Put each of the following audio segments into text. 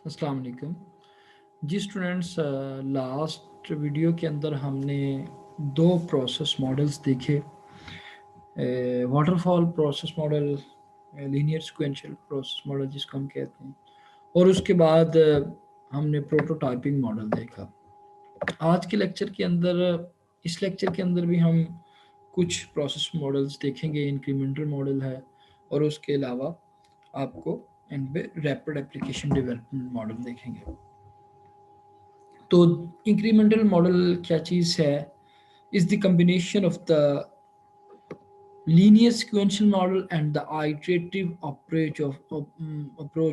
अस्सलाम वालेकुम जी students. Last video के अंदर हमने दो प्रोसेस मॉडल्स देखे, waterfall process model, linear sequential process model जिसको हम कहते हैं, और उसके बाद हमने प्रोटोटाइपिंग मॉडल देखा। आज के लेक्चर के अंदर, इस लेक्चर के अंदर भी हम कुछ प्रोसेस मॉडल्स देखेंगे। इंक्रीमेंटल मॉडल है, और उसके अलावा आपको एंड पे रैपिड एप्लीकेशन डेवलपमेंट मॉडल देखेंगे। तो इंक्रीमेंटल मॉडल क्या चीज़ है? Is the combination of the linear sequential model and the iterative approach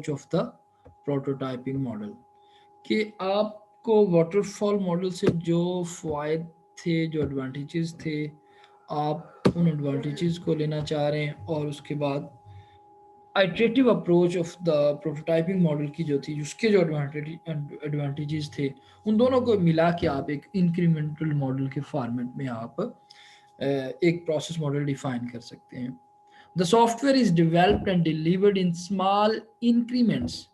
of the prototyping model। कि आपको वाटरफॉल मॉडल से जो फ़ायदे थे, जो एडवांटेजेस थे, आप उन एडवांटेजेस को लेना चाह रहे हैं, और उसके बाद iterative approach of the prototyping model की जो थी, उसके जो एडवांटेजेस थे, उन दोनों को मिला के आप एक इंक्रीमेंटल मॉडल के फॉर्मेट में आप एक प्रोसेस मॉडल डिफाइन कर सकते हैं। The software is developed and delivered in small increments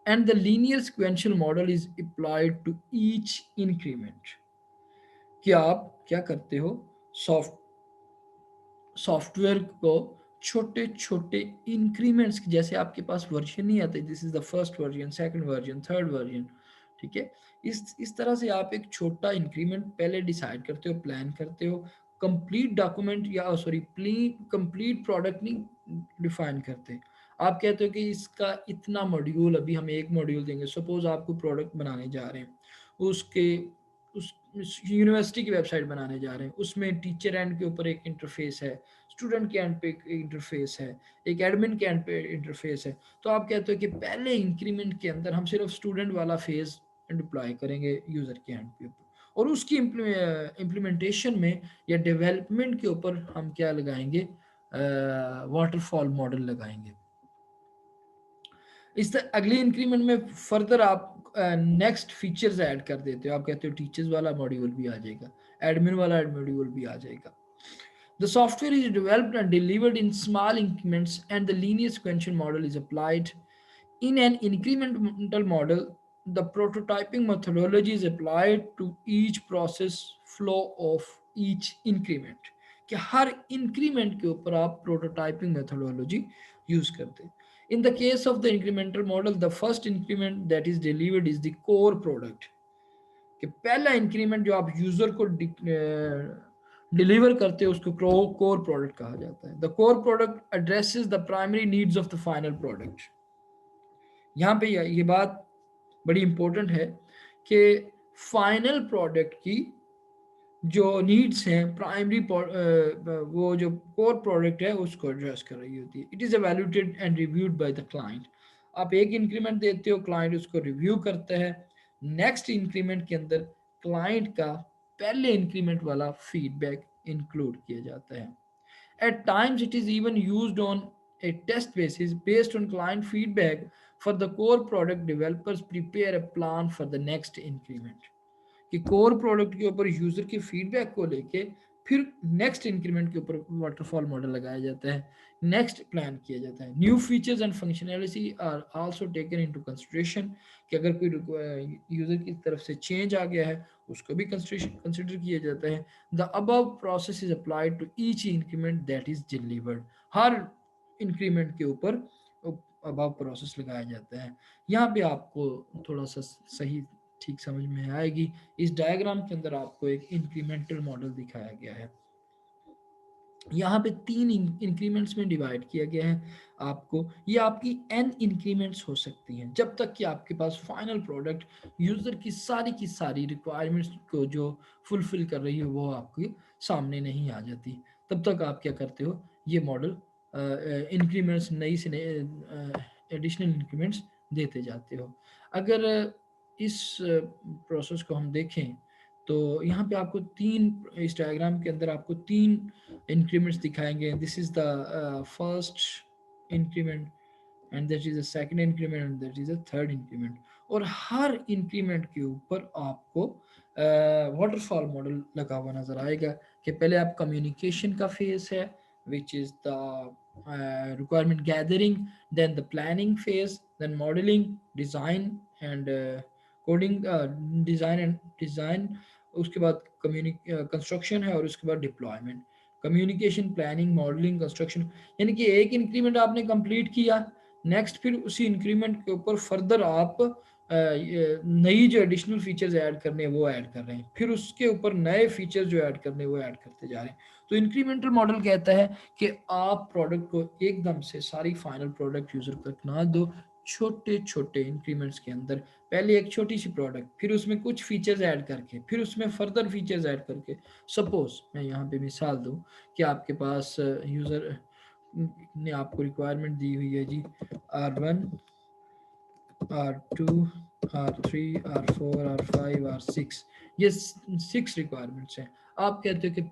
and the linear sequential model is applied to each increment. कि आप क्या करते हो, सॉफ्ट सॉफ्टवेयर को छोटे छोटे इंक्रीमेंट्स, जैसे आपके पास वर्जन नहीं आते, this is the first version, second version, third version, ठीक है। इस तरह से आप एक छोटा इंक्रीमेंट पहले डिसाइड करते हो, प्लान करते हो। कंप्लीट डॉक्यूमेंट या सॉरी कंप्लीट प्रोडक्ट नहीं डिफाइन करते। आप कहते हो कि इसका इतना मॉड्यूल, अभी हम एक मॉड्यूल देंगे। सपोज आपको प्रोडक्ट बनाने जा रहे हैं, उसके उस यूनिवर्सिटी की वेबसाइट बनाने जा रहे हैं, उसमें टीचर एंड के ऊपर एक इंटरफेस है, स्टूडेंट के एंड पे एक इंटरफेस है, एक एडमिन के एंड पे इंटरफेस है। तो आप कहते हो कि पहले इंक्रीमेंट के अंदर हम सिर्फ स्टूडेंट वाला फेज डिप्लॉय करेंगे यूज़र के एंड पे ऊपर, और उसकी इम्प्लीमेंटेशन में या डेवलपमेंट के ऊपर हम क्या लगाएंगे, वाटरफॉल मॉडल लगाएंगे। इस अगले इंक्रीमेंट में फर्दर आप नेक्स्ट फीचर्स ऐड कर देते हो। आप कहते हो टीचर्स वाला मॉड्यूल भी आ जाएगा, एडमिन वाला मॉड्यूल भी आ जाएगा। The software is developed and delivered in small increments, and the linear sequential model is applied. In an incremental model, the prototyping methodology is applied to each process flow of each increment। कि हर increment के ऊपर आप prototyping methodology use करते हैं। In the case of the incremental model, the first increment that is delivered is the core product। कि पहला increment जो आप यूजर को डिलीवर करते हो, उसको कोर प्रोडक्ट कहा जाता है। The core product addresses the primary needs of the final product. यहाँ पे ये बात बड़ी इंपॉर्टेंट है कि फाइनल प्रोडक्ट की जो नीड्स हैं, प्राइमरी वो जो कोर प्रोडक्ट है उसको एड्रेस कर रही होती है। It is evaluated and reviewed by the client. आप एक इंक्रीमेंट देते हो, क्लाइंट उसको रिव्यू करता है। नेक्स्ट इंक्रीमेंट के अंदर क्लाइंट का पहले इंक्रीमेंट वाला फीडबैक इंक्लूड किया जाता है। At times, it is even used on a test basis based on client feedback. For the core product, developers prepare a plan for the next increment। कि core product के ऊपर user के feedback को लेके फिर नेक्स्ट इंक्रीमेंट के ऊपर waterfall model लगाया जाता है, नेक्स्ट प्लान किया जाता है। New features and functionality are also taken into consideration. कि अगर कोई यूजर की तरफ से चेंज आ गया है, उसको भी कंसिडर किया जाता है। The above process is applied to each increment that is delivered. हर इंक्रीमेंट के ऊपर अबव प्रोसेस लगाया जाता है। यहाँ पे आपको थोड़ा सा सही ठीक समझ में आएगी। इस डायग्राम के अंदर आपको एक इंक्रीमेंटल मॉडल दिखाया गया है। यहाँ पे तीन इंक्रीमेंट्स में डिवाइड किया गया है आपको। ये आपकी एन इंक्रीमेंट्स हो सकती हैं, जब तक कि आपके पास फाइनल प्रोडक्ट यूज़र की सारी रिक्वायरमेंट्स को जो फुलफिल कर रही है वो आपके सामने नहीं आ जाती। तब तक आप क्या करते हो, ये मॉडल इंक्रीमेंट्स नई से नए एडिशनल इंक्रीमेंट्स देते जाते हो। अगर इस प्रोसेस को हम देखें, तो यहाँ पे आपको तीन, इस डायग्राम के अंदर आपको तीन इंक्रीमेंट्स दिखाएंगे। This is the first increment, and that is the second increment, and that is the third increment. और हर इंक्रीमेंट के ऊपर आपको वाटरफॉल मॉडल लगा हुआ नजर आएगा। कि पहले आप कम्युनिकेशन का फेज है, which is the requirement gathering, then the planning phase, then modeling, design and coding, design and design, उसके बाद कंस्ट्रक्शन है, और उसके बाद deployment, communication, planning, modelling, construction. यानी कि एक इंक्रीमेंट आपने कंप्लीट किया, नेक्स्ट फिर उसी इंक्रीमेंट के ऊपर फर्दर आप नई जो एडिशनल फीचर्स ऐड करने हैं वो ऐड कर रहे हैं, फिर उसके ऊपर नए फीचर्स जो ऐड करने हैं वो ऐड करते जा रहे हैं। तो इंक्रीमेंटल मॉडल कहता है कि आप प्रोडक्ट को एकदम से सारी फाइनल प्रोडक्ट यूजर तक ना दो, छोटे छोटे इंक्रीमेंट्स के अंदर पहले एक छोटी सी प्रोडक्ट, फिर उसमें कुछ फीचर्स ऐड करके, फिर उसमें फर्दर फीचर्स ऐड करके। सपोज मैं यहाँ पे मिसाल दूँ कि आपके पास यूज़र ने आपको रिक्वायरमेंट दी हुई है जी R1, R2, R3, R4, R5, R6, ये 6 रिक्वायरमेंट्स हैं। आप कहते हो कि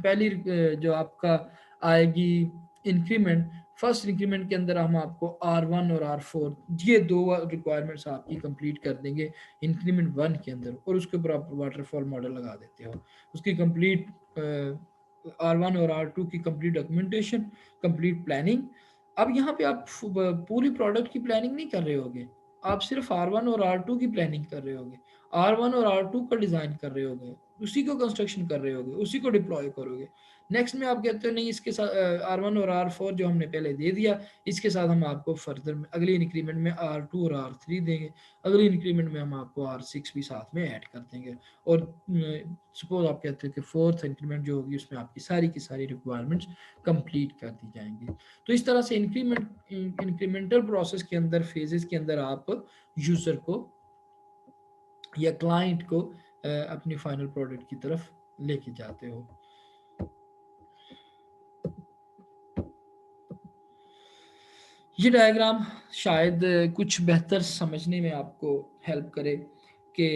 पहली जो आपका आएगी इंक्रीमेंट, फर्स्ट इंक्रीमेंट के अंदर हम आपको R1 और R4 ये दो रिक्वायरमेंट्स आपकी कंप्लीट कर देंगे इंक्रीमेंट 1 के अंदर, और उसके ऊपर आप वाटरफॉल मॉडल लगा देते हो। उसकी कंप्लीट R1 और R2 की कंप्लीट डॉक्यूमेंटेशन, कंप्लीट प्लानिंग। अब यहाँ पे आप पूरी प्रोडक्ट की प्लानिंग नहीं कर रहे होगे, आप सिर्फ R1 और R2 की प्लानिंग कर रहे होगे, R1 और R2 का डिज़ाइन कर रहे होगे, उसी को कंस्ट्रक्शन कर रहे होगे, उसी को डिप्लॉय करोगे। नेक्स्ट में आप कहते हो नहीं, इसके साथ R1 और R4 जो हमने पहले दे दिया, इसके साथ हम आपको फर्दर में अगली इंक्रीमेंट में R2 और R3 देंगे, अगली इंक्रीमेंट में हम आपको R6 भी साथ में ऐड कर देंगे। और सपोज आप कहते हो कि फोर्थ इंक्रीमेंट जो होगी उसमें आपकी सारी की सारी रिक्वायरमेंट्स कंप्लीट कर दी जाएंगी। तो इस तरह से इंक्रीमेंटल प्रोसेस के अंदर, फेजेस के अंदर आप यूजर को या क्लाइंट को अपनी फाइनल प्रोडक्ट की तरफ लेके जाते हो। ये डायग्राम शायद कुछ बेहतर समझने में आपको हेल्प करे कि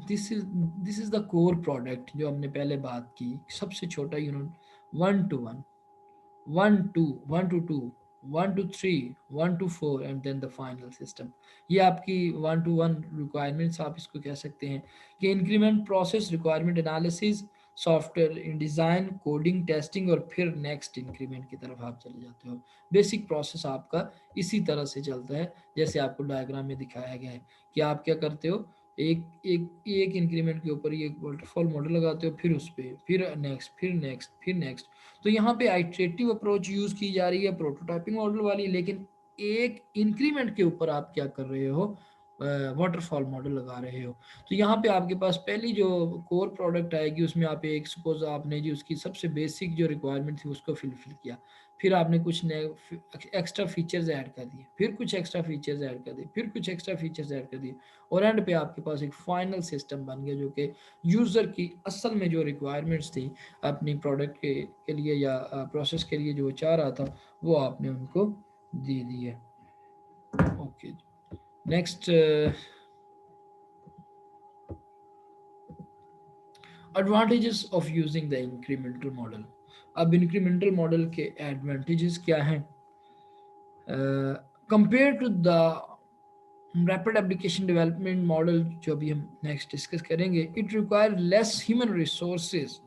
this is the core product जो हमने पहले बात की, सबसे छोटा unit 1 to 1, 1 to 1 to 2, 1 to 3, 1 to 4 and then the final system. ये आपकी 1 to 1 रिक्वायरमेंट्स आप इसको कह सकते हैं कि increment process, requirement analysis, software in design, coding, testing, और फिर नेक्स्ट इंक्रीमेंट की तरफ आप चले जाते हो। बेसिक प्रोसेस आपका इसी तरह से चलता है जैसे आपको डायग्राम में दिखाया गया है कि आप क्या करते हो, एक एक एक इंक्रीमेंट के ऊपर ये वाटरफॉल मॉडल लगाते हो, फिर उस पर फिर नेक्स्ट, फिर नेक्स्ट, फिर नेक्स्ट। तो यहाँ पे आइटरेटिव अप्रोच यूज की जा रही है, प्रोटोटाइपिंग मॉडल वाली, लेकिन एक इंक्रीमेंट के ऊपर आप क्या कर रहे हो, वाटरफॉल मॉडल लगा रहे हो। तो यहाँ पे आपके पास पहली जो कोर प्रोडक्ट आएगी उसमें आप एक सपोज आपने जी उसकी सबसे बेसिक जो रिक्वायरमेंट थी उसको फिल किया, फिर आपने कुछ नए एक्स्ट्रा फीचर्स ऐड कर दिए, फिर कुछ एक्स्ट्रा फीचर्स ऐड कर दिए, फिर कुछ एक्स्ट्रा फीचर्स ऐड कर दिए, और एंड पे आपके पास एक फाइनल सिस्टम बन गया जो कि यूज़र की असल में जो रिक्वायरमेंट्स थी अपनी प्रोडक्ट के लिए या प्रोसेस के लिए जो चाह रहा था वो आपने उनको दे दी है। Okay, next advantages of using the incremental model. अब इंक्रीमेंटल मॉडल के एडवांटेजेस क्या हैं compare to the rapid application development model जो अभी हम नेक्स्ट डिस्कस करेंगे। It require less human resources,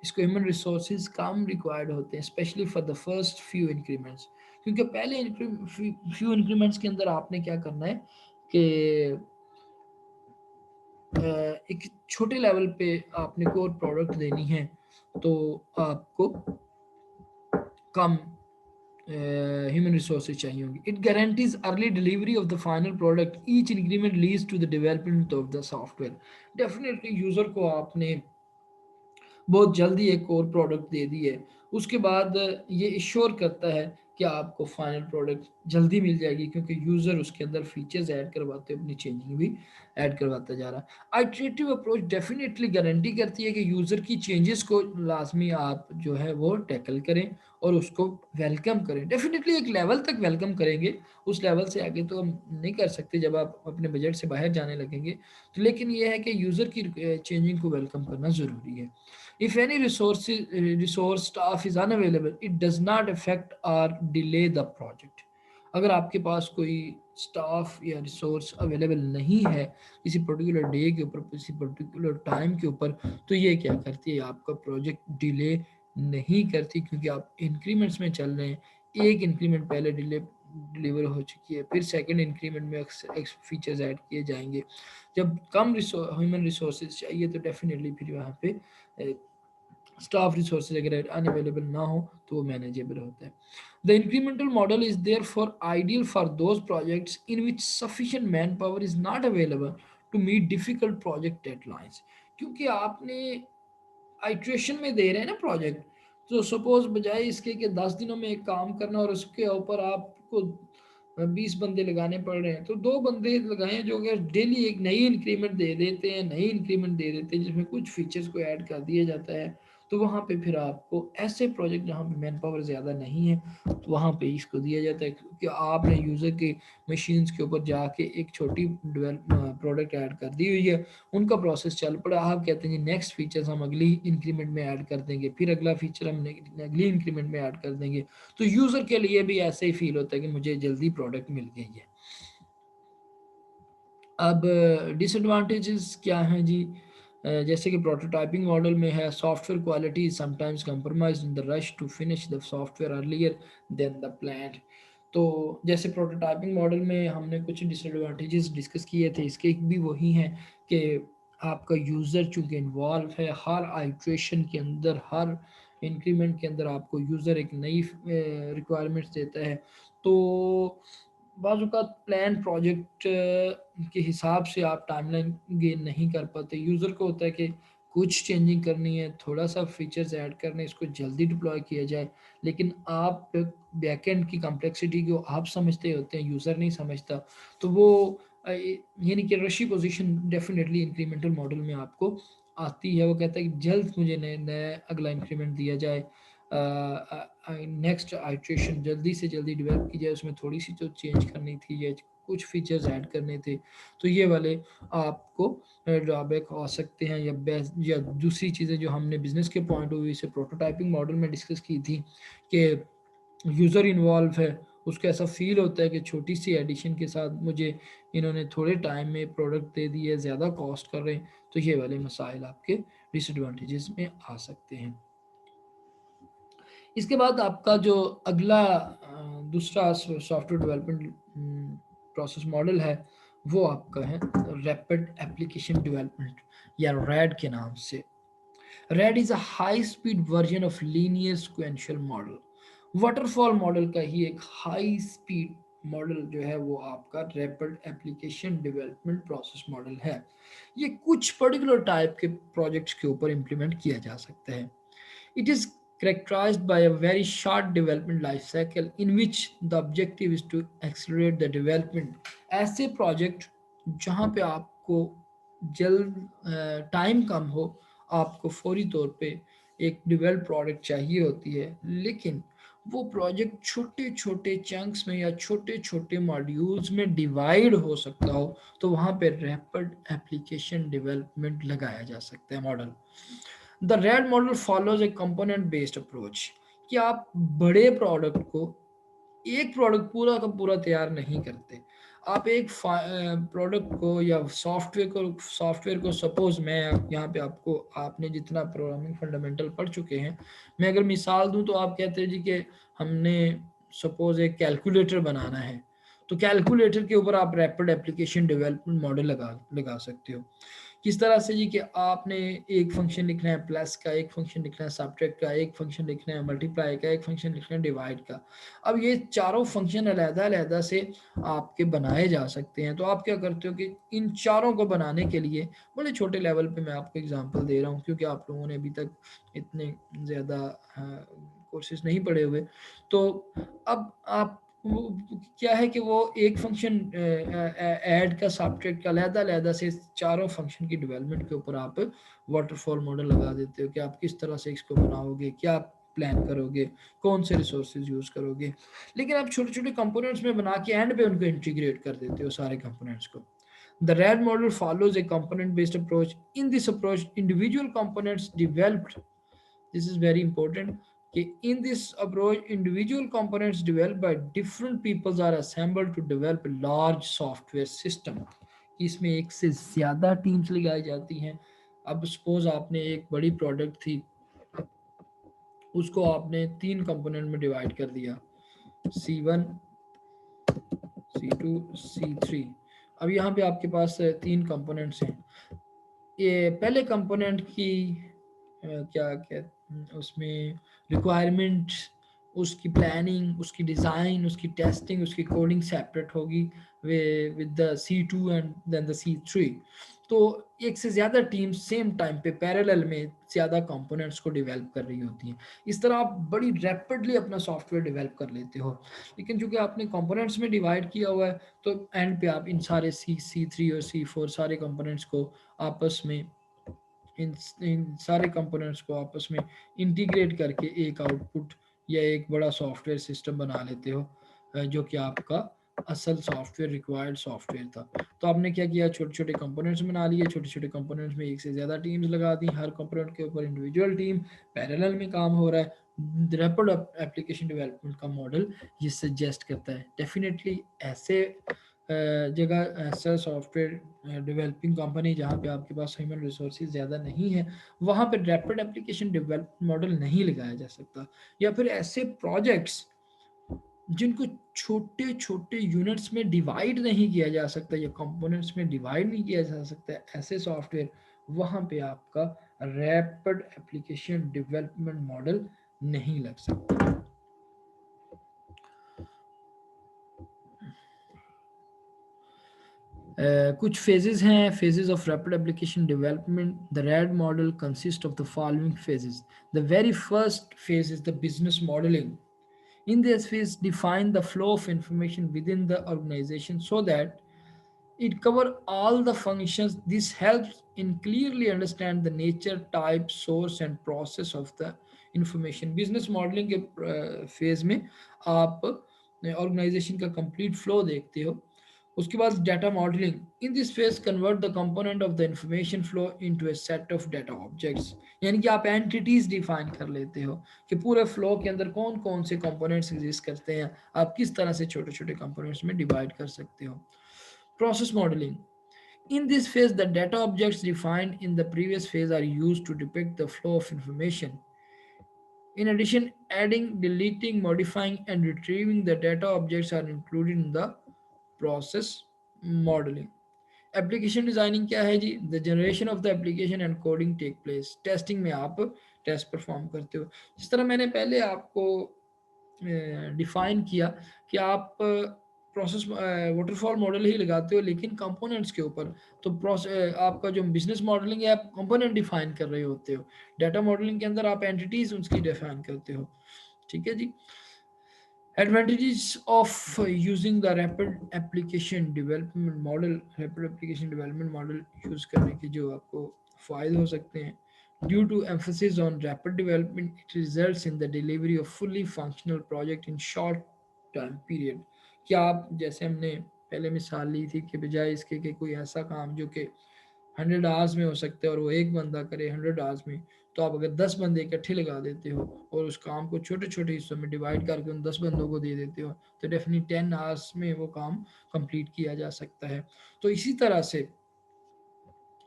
इसको ह्यूमन रिसोर्सेज कम रिक्वायर्ड होते हैं specially for the first few increments, क्योंकि पहले फ्यू इंक्रीमेंट्स के अंदर आपने क्या करना है कि एक छोटे लेवल पे आपने कोर प्रोडक्ट देनी है तो आपको कम human resources चाहिए होंगी। It guarantees early delivery of the final product. Each increment leads to the development of the software. Definitely user को आपने बहुत जल्दी एक और प्रोडक्ट दे दी है, उसके बाद ये इश्योर करता है कि आपको फाइनल प्रोडक्ट जल्दी मिल जाएगी क्योंकि यूज़र उसके अंदर फीचर्स ऐड करवाते अपनी चेंजिंग भी ऐड करवाता जा रहा है। आइटरेटिव अप्रोच डेफिनेटली गारंटी करती है कि यूज़र की चेंजेस को लाजमी आप जो है वो टैकल करें और उसको वेलकम करें। डेफिनेटली एक लेवल तक वेलकम करेंगे, उस लेवल से आगे तो हम नहीं कर सकते जब आप अपने बजट से बाहर जाने लगेंगे। तो लेकिन ये है कि यूज़र की चेंजिंग को वेलकम करना ज़रूरी है। If any resource staff is unavailable, it does not affect or delay the project. अगर आपके पास कोई स्टाफ या रिसोर्स अवेलेबल नहीं है किसी पर्टिकुलर डे के ऊपर, किसी पर्टिकुलर टाइम के ऊपर, तो ये क्या करती है, आपका प्रोजेक्ट डिले नहीं करती क्योंकि आप इंक्रीमेंट्स में चल रहे हैं। एक इंक्रीमेंट पहले डिले डिलीवर हो चुकी है, फिर सेकंड इंक्रीमेंट में फीचर्स ऐड किए जाएंगे। जब कम ह्यूमन रिसोर्सेज चाहिए तो डेफिनेटली फिर वहाँ पे स्टाफ रिसोर्सेज अगर अनअवेलेबल ना हो तो वो मैनेजेबल होता है। The incremental model is there for ideal for those projects in which sufficient man power is not available to meet difficult project deadlines. क्योंकि आपने आइट्रेशन में दे रहे हैं ना प्रोजेक्ट, तो सपोज बजाय इसके कि 10 दिनों में एक काम करना और उसके ऊपर आपको 20 बंदे लगाने पड़ रहे हैं, तो 2 बंदे लगाएं जो कि डेली एक नई इंक्रीमेंट दे देते हैं, नई इंक्रीमेंट दे देते हैं जिसमें कुछ फीचर्स को ऐड कर दिया जाता है। तो वहाँ पे फिर आपको ऐसे प्रोजेक्ट जहाँ पे मैन पावर ज़्यादा नहीं है तो वहाँ पे इसको दिया जाता है, क्योंकि आपने यूज़र के मशीन्स के ऊपर जाके एक छोटी प्रोडक्ट ऐड कर दी हुई है, उनका प्रोसेस चल पड़ा, आप कहते हैं जी नेक्स्ट फीचर्स हम अगली इंक्रीमेंट में ऐड कर देंगे, फिर अगला फीचर हम अगली इंक्रीमेंट में ऐड कर देंगे। तो यूज़र के लिए भी ऐसे ही फील होता है कि मुझे जल्दी प्रोडक्ट मिल गई है। अब डिसएडवांटेजेस क्या हैं जी? जैसे कि प्रोटोटाइपिंग मॉडल में है, software quality sometimes compromise in the rush to finish the software earlier than the plan. तो जैसे प्रोटोटाइपिंग मॉडल में हमने कुछ डिसएडवांटेजेस डिस्कस किए थे, इसके भी वही हैं कि आपका यूज़र चूँकि इन्वॉल्व है हर आइट्रेशन के अंदर, हर इंक्रीमेंट के अंदर आपको यूज़र एक नई रिक्वायरमेंट्स देता है। तो बाज़-औक़ात प्लान प्रोजेक्ट के हिसाब से आप टाइमलाइन गेन नहीं कर पाते। यूज़र को होता है कि कुछ चेंजिंग करनी है, थोड़ा-सा फीचर्स ऐड करने हैं, इसको जल्दी डिप्लॉय किया जाए। लेकिन आप बैकएंड की कॉम्प्लेक्सिटी को आप समझते होते हैं, यूज़र नहीं समझता। तो वो यानी कि रशी पोज़ीशन डेफ़िनेटली इंक्रीमेंटल मॉडल में आपको आती है। वो कहता है कि जल्द मुझे नया अगला इंक्रीमेंट दिया जाए। नेक्स्ट आइट्रेशन जल्दी से जल्दी डेवलप की जाए, उसमें थोड़ी-सी तो चेंज करनी थी या कुछ फीचर्स ऐड करने थे। तो ये वाले आपको ड्रॉबैक हो सकते हैं, या दूसरी चीज़ें जो हमने बिज़नेस के पॉइंट ऑफ व्यू से प्रोटोटाइपिंग मॉडल में डिस्कस की थी कि यूज़र इन्वॉल्व है, उसको ऐसा फ़ील होता है कि छोटी-सी एडिशन के साथ मुझे इन्होंने थोड़े टाइम में प्रोडक्ट दे दिए, ज़्यादा कॉस्ट कर रहे हैं। तो ये वाले मसाइल आपके डिसएडवांटेजेस में आ सकते हैं। इसके बाद आपका जो अगला दूसरा सॉफ्टवेयर डेवलपमेंट प्रोसेस मॉडल है, वो आपका है रैपिड एप्लीकेशन डेवलपमेंट या रैड के नाम से। Red is a high speed version of linear sequential model. Waterfall model का ही एक हाई स्पीड मॉडल जो है वो आपका rapid application development process model है। ये कुछ पर्टिकुलर टाइप के प्रोजेक्ट्स के ऊपर इम्प्लीमेंट किया जा सकता है। It is characterized by a very short development life cycle in which the objective is to accelerate the development. ऐसे प्रोजेक्ट जहाँ पे आपको जल्द टाइम कम हो, आपको फौरी तौर पे एक डेवलप प्रोडक्ट चाहिए होती है, लेकिन वो प्रोजेक्ट छोटे छोटे चंक्स में या छोटे छोटे मॉड्यूल्स में डिवाइड हो सकता हो, तो वहाँ पे रैपिड एप्लीकेशन डेवलपमेंट लगाया जा सकता है model. The RAD model follows A component based approach, कि आप बड़े प्रोडक्ट को, एक प्रोडक्ट पूरा का पूरा तैयार नहीं करते। आप एक प्रोडक्ट को या सॉफ्टवेयर को सपोज मैं यहाँ पे आपको, आपने जितना प्रोग्रामिंग फंडामेंटल पढ़ चुके हैं, मैं अगर मिसाल दूं तो आप कहते हैं जी कि हमने सपोज एक कैलकुलेटर बनाना है, तो कैलकुलेटर के ऊपर आप रैपिड एप्लीकेशन डेवलपमेंट मॉडल लगा लगा सकते हो। किस तरह से जी कि आपने एक फंक्शन लिखना है प्लस का, एक फंक्शन लिखना है सब्ट्रैक्ट का, एक फंक्शन लिखना है मल्टीप्लाई का, एक फंक्शन लिखना है डिवाइड का। अब ये चारों फंक्शन अलग-अलग से आपके बनाए जा सकते हैं। तो आप क्या करते हो कि इन चारों को बनाने के लिए बड़े छोटे लेवल पे मैं आपको एग्जांपल दे रहा हूँ, क्योंकि आप लोगों ने अभी तक इतने ज़्यादा कोर्सेज नहीं पढ़े हुए। तो अब आप क्या है कि वो एक फंक्शन ऐड का सब्ट्रैक्ट का अलग-अलग से चारों फंक्शन की डेवलपमेंट के ऊपर आप वाटरफॉल मॉडल लगा देते हो कि आप किस तरह से इसको बनाओगे, क्या प्लान करोगे, कौन से रिसोर्सेज यूज़ करोगे। लेकिन आप छोटे-छोटे कंपोनेंट्स में बना के एंड पे उनको इंटीग्रेट कर देते हो सारे कंपोनेंट्स को। The RAD model follows a component-based approach. In this approach, individual components developed, this is very important, कि in this approach individual components developed by different peoples are assembled to develop a large software system। इसमें एक से ज़्यादा teams लगाई जाती हैं। अब suppose आपने एक बड़ी प्रोडक्ट थी, उसको आपने 3 कंपोनेंट में डिवाइड कर दिया, C1 C2 C3। अब यहाँ पे आपके पास 3 कंपोनेंट्स हैं। ये पहले कंपोनेंट की क्या क्या उसमें रिक्वायरमेंट, उसकी प्लानिंग, उसकी डिज़ाइन, उसकी टेस्टिंग, उसकी कोडिंग सेपरेट होगी with the C2 and then the C3। तो एक से ज़्यादा टीम सेम टाइम पे पैरेलल में ज़्यादा कंपोनेंट्स को डेवलप कर रही होती हैं। इस तरह आप बड़ी रैपिडली अपना सॉफ्टवेयर डेवलप कर लेते हो। लेकिन चूंकि आपने कंपोनेंट्स में डिवाइड किया हुआ है, तो एंड पे आप इन सारे C3 और C4 सारे कंपोनेंट्स को आपस में इन सारे कंपोनेंट्स को आपस में इंटीग्रेट करके एक आउटपुट या एक बड़ा सॉफ्टवेयर सिस्टम बना लेते हो, जो कि आपका असल सॉफ्टवेयर रिक्वायर्ड सॉफ्टवेयर था। तो आपने क्या किया, छोटे छोटे कंपोनेंट्स बना लिए, छोटे छोटे कंपोनेंट्स में एक से ज़्यादा टीम्स लगा दी, हर कंपोनेंट के ऊपर इंडिविजुअल टीम पैरेलल में काम हो रहा है। रैपिड एप्लीकेशन डेवलपमेंट का मॉडल ये सजेस्ट करता है। डेफिनेटली ऐसे जगह ऐसा सॉफ्टवेयर डेवलपिंग कंपनी जहाँ पे आपके पास ह्यूमन रिसोर्सेज ज़्यादा नहीं है, वहाँ पे रैपिड एप्लीकेशन डेवलपमेंट मॉडल नहीं लगाया जा सकता। या फिर ऐसे प्रोजेक्ट्स जिनको छोटे छोटे यूनिट्स में डिवाइड नहीं किया जा सकता या कंपोनेंट्स में डिवाइड नहीं किया जा सकता, ऐसे सॉफ्टवेयर वहाँ पे आपका रैपिड एप्लीकेशन डेवलपमेंट मॉडल नहीं लग सकता। कुछ फेजेस हैं, phases of rapid application development. The red model consist of the following phases. The very first phase is the business modelling. In this phase, define the flow of information within the organization so that it covers all the functions. This helps in clearly understand the nature, type, source, and process of the information. Business modeling के phase में आप organisation का complete flow देखते हो। उसके बाद data modelling. In this phase convert the component of the information flow into a set of data objects. यानी कि आप एंटिटीज डिफाइन कर लेते हो कि पूरे फ्लो के अंदर कौन कौन से कंपोनेंट्स एग्जिस्ट करते हैं, आप किस तरह से छोटे छोटे कंपोनेंट्स में डिवाइड कर सकते हो। Process modelling. In this phase, the data objects defined in the previous phase are used to depict the flow of information. In addition, adding, deleting, modifying, and retrieving the data objects are included in the process modeling. Application designing क्या है जी? The generation of the application and coding take place. Testing में आप test perform करते हो। जिस तरह मैंने पहले आपको डिफाइन किया कि आप प्रोसेस वाटरफॉल मॉडल ही लगाते हो लेकिन कंपोनेंट्स के ऊपर, तो प्रोसेस आपका जो बिजनेस मॉडलिंग है आप कंपोनेंट डिफाइन कर रहे होते हो। डाटा मॉडलिंग के अंदर आप एंटिटीज उसकी डिफाइन करते हो। ठीक है जी। Advantages of using the rapid application development model, rapid application development model use करने के जो आपको फायदे हो सकते हैं। Due to emphasis on rapid development, it results in the delivery of fully functional project in short time period. क्या आप, जैसे हमने पहले मिसाल ली थी कि बजाय इसके कि कोई ऐसा काम जो कि 100 आवर्स में हो सकता है और वो एक बंदा करे 100 आवर्स में, तो आप अगर 10 बंदे इकट्ठे लगा देते हो और उस काम को छोटे छोटे हिस्सों में डिवाइड करके उन 10 बंदों को दे देते हो, तो डेफिनेटली 10 आवर्स में वो काम कंप्लीट किया जा सकता है। तो इसी तरह से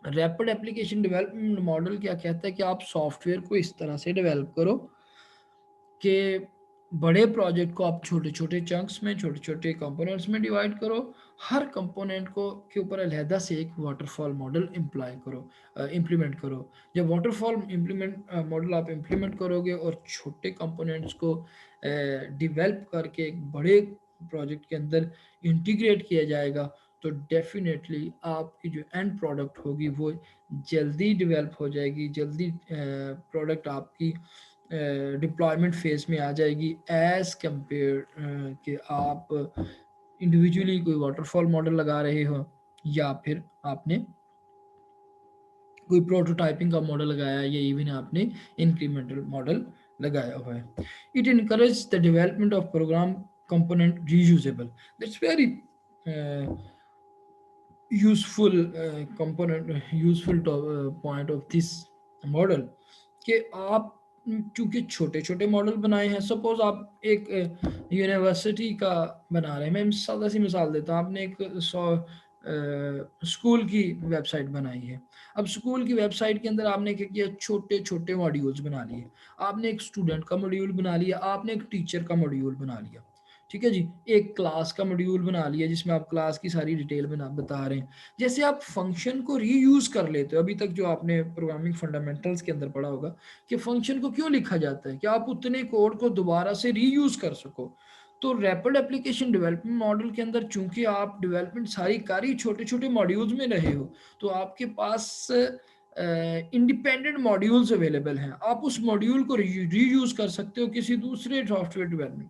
रैपिड एप्लीकेशन डेवलपमेंट मॉडल क्या कहता है कि आप सॉफ्टवेयर को इस तरह से डेवलप करो कि बड़े प्रोजेक्ट को आप छोटे छोटे चंक्स में, छोटे छोटे कंपोनेंट्स में डिवाइड करो। हर कंपोनेंट को के ऊपर अलहदा से एक वाटरफॉल मॉडल इम्प्लीमेंट करो। जब वाटरफॉल मॉडल आप इम्प्लीमेंट करोगे और छोटे कंपोनेंट्स को डिवेल्प करके एक बड़े प्रोजेक्ट के अंदर इंटीग्रेट किया जाएगा, तो डेफिनेटली आपकी जो एंड प्रोडक्ट होगी वो जल्दी डेवलप हो जाएगी, जल्दी प्रोडक्ट आपकी डिप्लॉयमेंट फेज में आ जाएगी एज कंपेयर कि आप इंडिविजुअली कोई वाटरफॉल मॉडल लगा रहे हो या फिर आपने कोई प्रोटोटाइपिंग का मॉडल लगाया या इवन आपने इंक्रीमेंटल मॉडल लगाया हुआ है। It encourage the development of program component reusable. That's very useful component, useful point of this model कि आप चूंकि छोटे छोटे मॉडल बनाए हैं। सपोज आप एक यूनिवर्सिटी का बना रहे हैं, मैं सादा सी मिसाल देता हूँ। आपने एक स्कूल की वेबसाइट बनाई है। अब स्कूल की वेबसाइट के अंदर आपने क्या किया, छोटे छोटे मॉड्यूल्स बना लिए। आपने एक स्टूडेंट का मॉड्यूल बना लिया, आपने एक टीचर का मॉड्यूल बना लिया। ठीक है जी, एक क्लास का मॉड्यूल बना लिया जिसमें आप क्लास की सारी डिटेल बता रहे हैं। जैसे आप फंक्शन को रीयूज कर लेते हो, अभी तक जो आपने प्रोग्रामिंग फंडामेंटल्स के अंदर पढ़ा होगा कि फंक्शन को क्यों लिखा जाता है, कि आप उतने कोड को दोबारा से रीयूज कर सको। तो रैपिड एप्लीकेशन डेवलपमेंट मॉडल के अंदर चूंकि आप डेवलपमेंट सारी कारी छोटे छोटे मॉड्यूल्स में रहे हो, तो आपके पास इंडिपेंडेंट मॉड्यूल्स अवेलेबल हैं। आप उस मॉड्यूल को रीयूज कर सकते हो किसी दूसरे सॉफ्टवेयर डेवलपमेंट।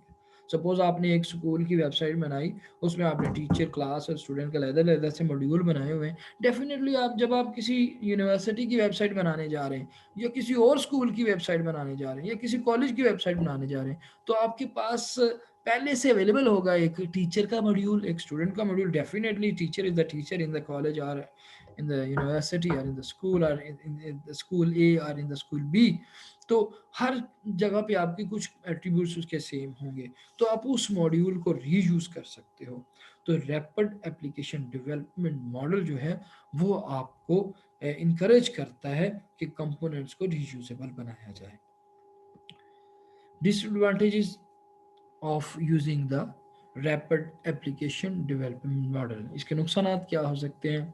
सपोज आपने एक स्कूल की वेबसाइट बनाई, उसमें आपने टीचर, क्लास और स्टूडेंट का अलग अलग से मॉड्यूल बनाए हुए हैं। डेफिनेटली आप जब आप किसी यूनिवर्सिटी की वेबसाइट बनाने जा रहे हैं, या किसी और स्कूल की वेबसाइट बनाने जा रहे हैं, या किसी कॉलेज की वेबसाइट बनाने जा रहे हैं, तो आपके पास पहले से अवेलेबल होगा एक टीचर का मॉड्यूल, एक स्टूडेंट का module. Definitely teacher is the teacher in the college और in the university or in the school or in the school A or in the school B। तो हर जगह पे आपके कुछ एट्रीब्यूट्स उसके सेम होंगे, तो आप उस मॉड्यूल को रीयूज कर सकते हो। तो रैपिड एप्लीकेशन डेवलपमेंट मॉडल जो है वो आपको इनकरेज करता है कि कंपोनेंट्स को रीयूजेबल बनाया जाए। Disadvantages of using the rapid application development model, इसके नुकसान क्या हो सकते हैं?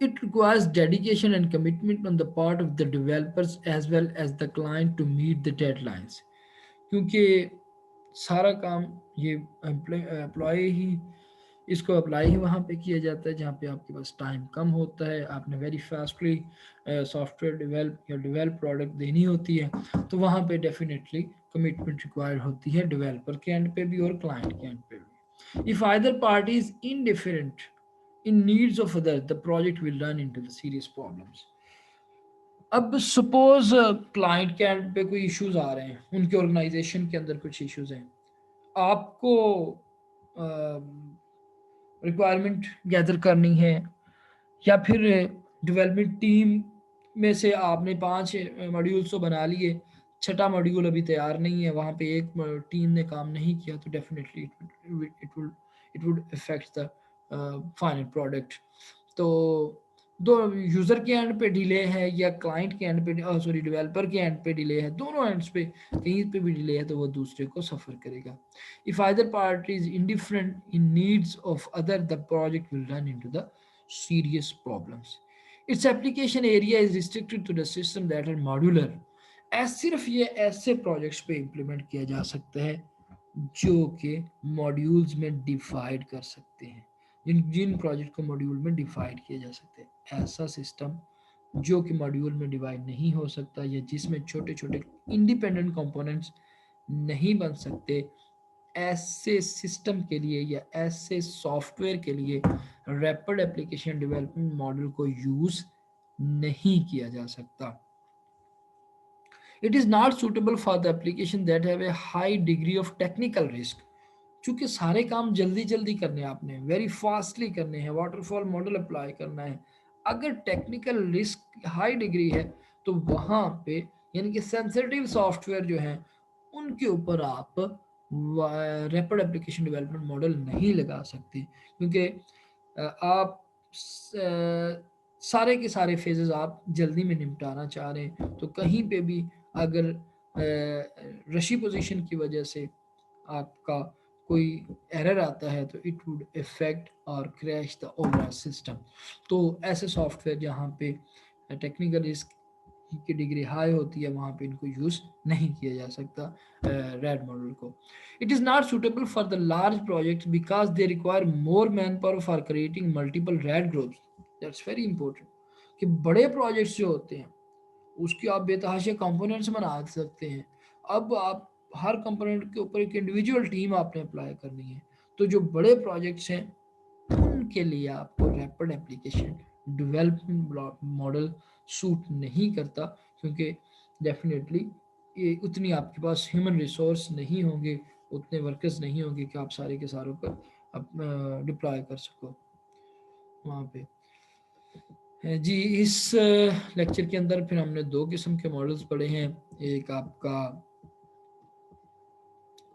It requires dedication and commitment on the part of the developers as well as the client to meet the deadlines। क्योंकि सारा काम ये एम्प्लॉय ही इसको अप्लाई ही वहाँ पे किया जाता है जहाँ पे आपके पास टाइम कम होता है, आपने वेरी फास्टली सॉफ्टवेयर डेवलप या डेवलप प्रोडक्ट देनी होती है, तो वहाँ पे डेफिनेटली कमिटमेंट रिक्वायर्ड होती है डेवलपर के एंड पे भी और क्लाइंट के एंड पे भी। If either party is indifferent in needs of others, the project will run into the serious problems। अब सपोज क्लाइंट के एंड पे कोई इश्यूज आ रहे हैं, उनके ऑर्गेनाइजेशन के अंदर कुछ इश्यूज हैं, आपको रिक्वायरमेंट गैदर करनी है, या फिर डेवलपमेंट टीम में से आपने 5 मॉड्यूल्स तो बना लिए, छठा मॉड्यूल अभी तैयार नहीं है, वहाँ पे एक टीम ने काम नहीं किया, तो definitely it would affect the final product. तो दो यूज़र के एंड पे डिले है या क्लाइंट के एंड पे, सॉरी डेवलपर के एंड पे डिले है, दोनों एंड्स पे कहीं पे भी डिले है तो वो दूसरे को सफ़र करेगा। If either party is indifferent in needs of other, the project will run into the serious problems। Its application area is restricted to the system that are modular। सिर्फ ये ऐसे प्रोजेक्ट्स पे इम्प्लीमेंट किया जा सकता है जो कि मॉड्यूल्स में डिवाइड कर सकते हैं, जिन जिन प्रोजेक्ट को मॉड्यूल में डिवाइड किया जा सकता है। ऐसा सिस्टम जो कि मॉड्यूल में डिवाइड नहीं हो सकता या जिसमें छोटे छोटे इंडिपेंडेंट कंपोनेंट्स नहीं बन सकते, ऐसे सिस्टम के लिए या ऐसे सॉफ्टवेयर के लिए रैपिड एप्लीकेशन डेवलपमेंट मॉडल को यूज नहीं किया जा सकता। It is not suitable for the application that have a high degree of technical risk. चूंकि सारे काम जल्दी जल्दी करने हैं, आपने वेरी फास्टली करने हैं, वाटरफॉल मॉडल अप्लाई करना है, अगर टेक्निकल रिस्क हाई डिग्री है तो वहाँ पे यानी कि सेंसिटिव सॉफ्टवेयर जो हैं उनके ऊपर आप रैपिड एप्लीकेशन डेवलपमेंट मॉडल नहीं लगा सकते, क्योंकि आप सारे के सारे फेजेस आप जल्दी में निपटाना चाह रहे हैं, तो कहीं पे भी अगर रशी पोजीशन की वजह से आपका कोई एरर आता है तो इट वुड इफेक्ट और क्रैश द ओवरऑल सिस्टम। तो ऐसे सॉफ्टवेयर जहाँ पे टेक्निकल रिस्क की डिग्री हाई होती है वहाँ पे इनको यूज़ नहीं किया जा सकता रैड मॉडल को। It is not suitable for the large project because they require more man power for creating multiple red groups. That's very important कि बड़े प्रोजेक्ट्स जो होते हैं उसके आप बेतहाशा कंपोनेंट्स बना सकते हैं। अब आप हर कंपोनेंट के ऊपर एक इंडिविजुअल टीम आपने अप्लाई करनी है, तो जो बड़े प्रोजेक्ट्स हैं उनके लिए आपको rapid application development model suit नहीं करता, क्योंकि डेफिनेटली ये उतनी आपके पास ह्यूमन रिसोर्स नहीं होंगे, उतने वर्कर्स नहीं होंगे कि आप सारे के सारों पर डिप्लॉय कर सको वहाँ पे। जी, इस लेक्चर के अंदर फिर हमने 2 किस्म के मॉडल्स पढ़े हैं। एक आपका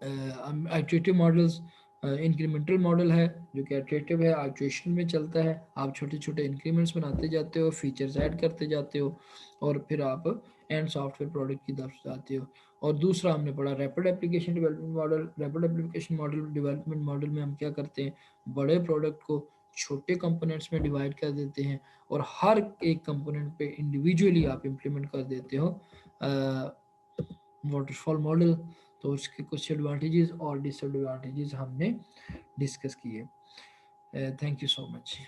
आइटरेटिव मॉडल्स, इंक्रीमेंटल मॉडल है जो कि आइटरेटिव है, आइटरेशन में चलता है, आप छोटे छोटे इंक्रीमेंट्स बनाते जाते हो, फीचर्स ऐड करते जाते हो और फिर आप एंड सॉफ्टवेयर प्रोडक्ट की तरफ जाते हो। और दूसरा हमने पढ़ा rapid application development model. Rapid application model development model में हम क्या करते हैं, बड़े प्रोडक्ट को छोटे कंपोनेंट्स में डिवाइड कर देते हैं और हर एक कंपोनेंट पे इंडिविजुअली आप इम्प्लीमेंट कर देते हो वाटरफॉल मॉडल। तो उसके कुछ एडवांटेजेस और डिसएडवांटेजेस हमने डिस्कस किए। Thank you so much.